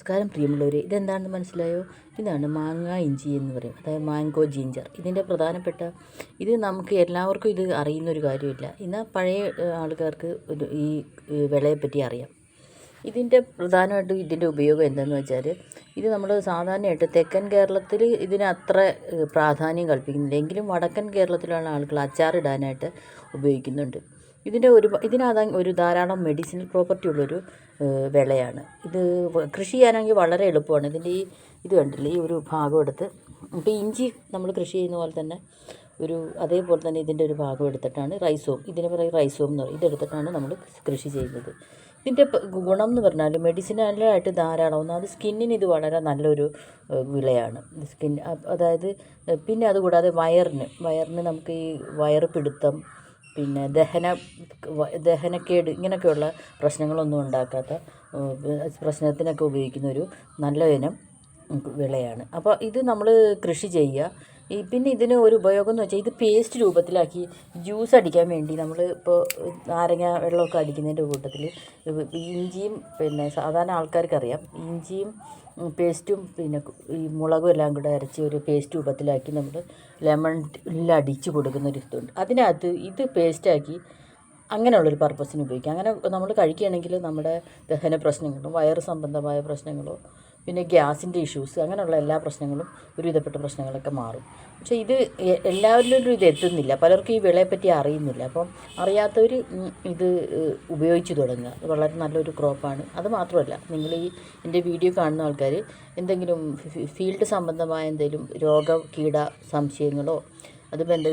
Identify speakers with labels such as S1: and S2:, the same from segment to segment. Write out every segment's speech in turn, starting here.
S1: നമസ്കാരം പ്രിയമുള്ളവരെ, ഇതെന്താണെന്ന് മനസ്സിലായോ? ഇതാണ് മാങ്ങ ഇഞ്ചി എന്ന് പറയും, അതായത് മാംഗോ ജിഞ്ചർ. ഇതിൻ്റെ പ്രധാനപ്പെട്ട ഇത് നമുക്ക് എല്ലാവർക്കും ഇത് അറിയുന്നൊരു കാര്യമില്ല. എന്നാൽ പഴയ ആൾക്കാർക്ക് ഈ വിളയെപ്പറ്റി അറിയാം. ഇതിൻ്റെ പ്രധാനമായിട്ടും ഇതിൻ്റെ ഉപയോഗം എന്താണെന്ന് വെച്ചാൽ, ഇത് നമ്മൾ സാധാരണയായിട്ട് തെക്കൻ കേരളത്തിൽ ഇതിന് അത്ര പ്രാധാന്യം കൽപ്പിക്കുന്നില്ല, എങ്കിലും വടക്കൻ കേരളത്തിലുള്ള ആളുകൾ അച്ചാറിടാനായിട്ട് ഉപയോഗിക്കുന്നുണ്ട്. ഇതിനകത്ത് ഒരു ധാരാളം മെഡിസിനൽ പ്രോപ്പർട്ടി ഉള്ളൊരു വിളയാണ്. ഇത് കൃഷി ചെയ്യാനാണെങ്കിൽ വളരെ എളുപ്പമാണ്. ഇതിൻ്റെ ഇത് കണ്ടില്ലേ, ഈ ഒരു ഭാഗം എടുത്ത്, ഇപ്പോൾ ഇഞ്ചി നമ്മൾ കൃഷി ചെയ്യുന്ന പോലെ തന്നെ അതേപോലെ തന്നെ ഇതിൻ്റെ ഒരു ഭാഗം എടുത്തിട്ടാണ് റൈസോം, ഇതിനെ പറയും റൈസോം എന്ന് പറയും, ഇതെടുത്തിട്ടാണ് നമ്മൾ കൃഷി ചെയ്യുന്നത്. ഇതിൻ്റെ ഗുണം എന്ന് പറഞ്ഞാൽ മെഡിസിനലായിട്ട് ധാരാളം, ഒന്നാമത് സ്കിന്നിന് ഇത് വളരെ നല്ലൊരു വിളയാണ്. അതായത് പിന്നെ അതുകൂടാതെ വയറിന് നമുക്ക് ഈ വയറ് പിടുത്തം, പിന്നെ ദഹനക്കേട് ഇങ്ങനെയൊക്കെയുള്ള പ്രശ്നങ്ങളൊന്നും ഉണ്ടാക്കാത്ത പ്രശ്നത്തിനൊക്കെ ഉപയോഗിക്കുന്ന ഒരു നല്ല ഇനം വിളയാണ്. അപ്പോൾ ഇത് നമ്മൾ കൃഷി ചെയ്യുക. പിന്നെ ഇതിന് ഒരു ഉപയോഗം എന്ന് വെച്ചാൽ, ഇത് പേസ്റ്റ് രൂപത്തിലാക്കി ജ്യൂസ് അടിക്കാൻ വേണ്ടി നമ്മൾ ഇപ്പോൾ നാരങ്ങ വെള്ളമൊക്കെ അടിക്കുന്നതിൻ്റെ കൂട്ടത്തിൽ ഇഞ്ചിയും, പിന്നെ സാധാരണ ആൾക്കാർക്കറിയാം, ഇഞ്ചിയും പേസ്റ്റും പിന്നെ ഈ മുളകും എല്ലാം കൂടെ അരച്ച് ഒരു പേസ്റ്റ് രൂപത്തിലാക്കി നമ്മൾ ലെമണിലടിച്ച് കൊടുക്കുന്നൊരു ഇതുണ്ട്. അതിനകത്ത് ഇത് പേസ്റ്റാക്കി അങ്ങനെയുള്ളൊരു പർപ്പസിന് ഉപയോഗിക്കാം. അങ്ങനെ നമ്മൾ കഴിക്കുകയാണെങ്കിൽ നമ്മുടെ ദഹന പ്രശ്നങ്ങളും വയറ് സംബന്ധമായ പ്രശ്നങ്ങളോ പിന്നെ ഗ്യാസിൻ്റെ ഇഷ്യൂസ് അങ്ങനെയുള്ള എല്ലാ പ്രശ്നങ്ങളും, ഒരുവിധപ്പെട്ട പ്രശ്നങ്ങളൊക്കെ മാറും. പക്ഷേ ഇത് എല്ലാവരിലും ഇത് എത്തുന്നില്ല, പലർക്കും ഈ വിളയെപ്പറ്റി അറിയുന്നില്ല. അപ്പം അറിയാത്തവർ ഇത് ഉപയോഗിച്ച് തുടങ്ങുക. ഇത് വളരെ നല്ലൊരു ക്രോപ്പാണ്. അത് മാത്രമല്ല, നിങ്ങൾ എൻ്റെ വീഡിയോ കാണുന്ന ആൾക്കാർ എന്തെങ്കിലും ഫീൽഡ് സംബന്ധമായ എന്തെങ്കിലും കീട സംശയങ്ങളോ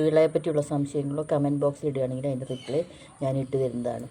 S1: വിളയെപ്പറ്റിയുള്ള സംശയങ്ങളോ കമൻറ്റ് ബോക്സിൽ ഇടുകയാണെങ്കിൽ അതിൻ്റെ റിപ്ലൈ ഞാൻ ഇട്ട് തരുന്നതാണ്.